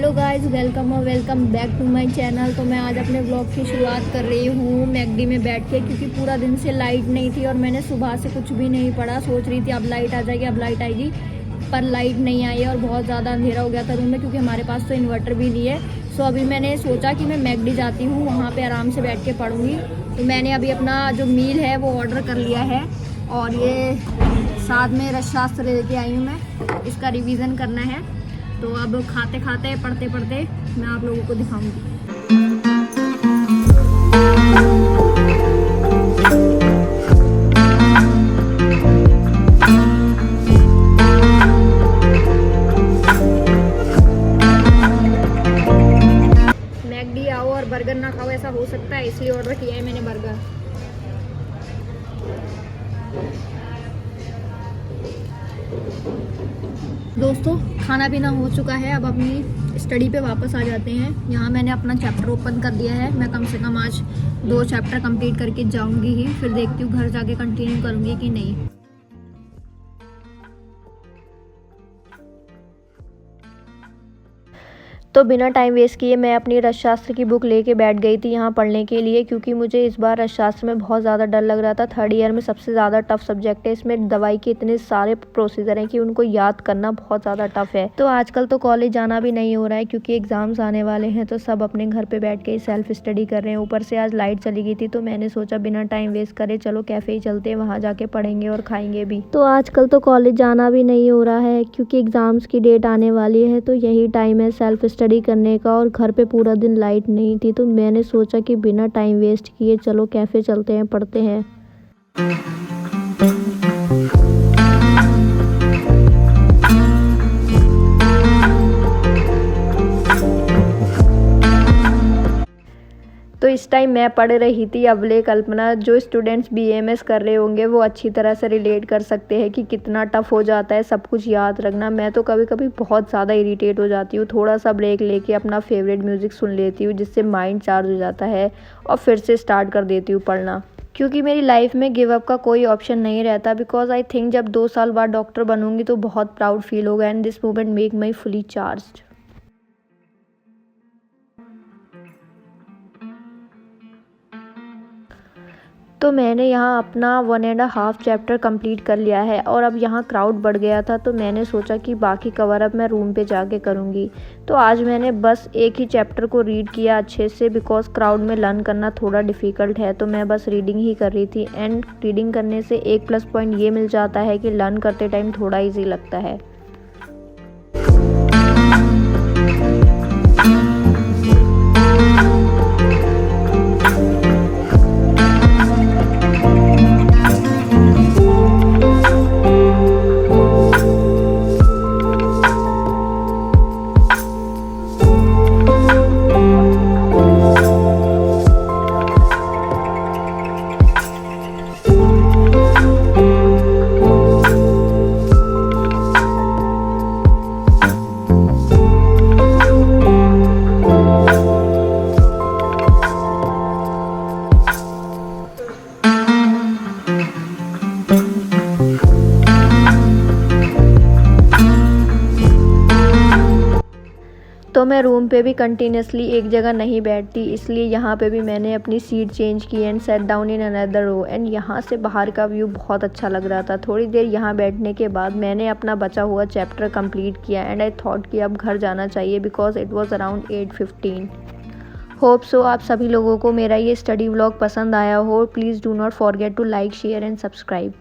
Hello guys, welcome back to my channel. तो मैं आज अपने ब्लॉग की शुरुआत कर रही हूँ मैकडी में बैठ के, क्योंकि पूरा दिन से लाइट नहीं थी और मैंने सुबह से कुछ भी नहीं पढ़ा। सोच रही थी अब लाइट आ जाएगी, अब लाइट आएगी, पर लाइट नहीं आई और बहुत ज़्यादा अंधेरा हो गया था रूम में, क्योंकि हमारे पास तो इन्वर्टर भी नहीं है। सो अभी मैंने सोचा कि मैं मैकडी जाती हूँ, वहाँ पर आराम से बैठ के पढ़ूँगी। तो मैंने अभी अपना जो मील है वो ऑर्डर कर लिया है और ये साथ में रसशास्त्र लेके आई हूँ मैं, इसका रिवीजन करना है। तो अब खाते खाते पढ़ते पढ़ते मैं आप लोगों को दिखाऊंगी। मैकडी आओ और बर्गर ना खाओ, ऐसा हो सकता है, इसलिए ऑर्डर किया है मैंने बर्गर। दोस्तों, खाना पीना हो चुका है, अब अपनी स्टडी पे वापस आ जाते हैं। यहाँ मैंने अपना चैप्टर ओपन कर दिया है। मैं कम से कम आज 2 चैप्टर कंप्लीट करके जाऊंगी ही, फिर देखती हूँ घर जाके कंटिन्यू करूँगी कि नहीं। तो बिना टाइम वेस्ट किए मैं अपनी रसशास्त्र की बुक लेके बैठ गई थी यहाँ पढ़ने के लिए, क्योंकि मुझे इस बार रसशास्त्र में बहुत ज़्यादा डर लग रहा था। 3rd ईयर में सबसे ज़्यादा टफ सब्जेक्ट है। इसमें दवाई के इतने सारे प्रोसीजर हैं कि उनको याद करना बहुत ज़्यादा टफ है। तो आजकल तो कॉलेज जाना भी नहीं हो रहा है, क्योंकि एग्ज़ाम्स आने वाले हैं, तो सब अपने घर पर बैठ के सेल्फ स्टडी कर रहे हैं। ऊपर से आज लाइट चली गई थी, तो मैंने सोचा बिना टाइम वेस्ट करे चलो कैफ़े ही चलते हैं, वहाँ जाके पढ़ेंगे और खाएंगे भी। तो आजकल तो कॉलेज जाना भी नहीं हो रहा है, क्योंकि एग्ज़ाम्स की डेट आने वाली है, तो यही टाइम है सेल्फ स्टडी करने का। और घर पे पूरा दिन लाइट नहीं थी, तो मैंने सोचा कि बिना टाइम वेस्ट किए चलो कैफ़े चलते हैं, पढ़ते हैं। तो इस टाइम मैं पढ़ रही थी अवले कल्पना। जो स्टूडेंट्स बीएमएस कर रहे होंगे वो अच्छी तरह से रिलेट कर सकते हैं कि कितना टफ हो जाता है सब कुछ याद रखना। मैं तो कभी कभी बहुत ज़्यादा इरिटेट हो जाती हूँ। थोड़ा सा ब्रेक लेके अपना फेवरेट म्यूज़िक सुन लेती हूँ, जिससे माइंड चार्ज हो जाता है और फिर से स्टार्ट कर देती हूँ पढ़ना, क्योंकि मेरी लाइफ में गिव अप का कोई ऑप्शन नहीं रहता। बिकॉज आई थिंक जब 2 साल बाद डॉक्टर बनूंगी तो बहुत प्राउड फील होगा, and this moment make my fully charged. तो मैंने यहाँ अपना 1.5 चैप्टर कंप्लीट कर लिया है और अब यहाँ क्राउड बढ़ गया था, तो मैंने सोचा कि बाकी कवर अप मैं रूम पे जाके करूँगी। तो आज मैंने बस एक ही चैप्टर को रीड किया अच्छे से, बिकॉज क्राउड में लर्न करना थोड़ा डिफ़िकल्ट है, तो मैं बस रीडिंग ही कर रही थी। एंड रीडिंग करने से एक प्लस पॉइंट ये मिल जाता है कि लर्न करते टाइम थोड़ा ईजी लगता है। तो मैं रूम पे भी कंटिन्यूसली एक जगह नहीं बैठती, इसलिए यहाँ पे भी मैंने अपनी सीट चेंज की and set down in another row. And यहाँ से बाहर का व्यू बहुत अच्छा लग रहा था। थोड़ी देर यहाँ बैठने के बाद मैंने अपना बचा हुआ चैप्टर कंप्लीट किया एंड आई थॉट कि अब घर जाना चाहिए, because it was around 8:15। Hope so आप सभी लोगों को मेरा ये स्टडी व्लॉग पसंद आया हो। Please do not forget to like, share and subscribe.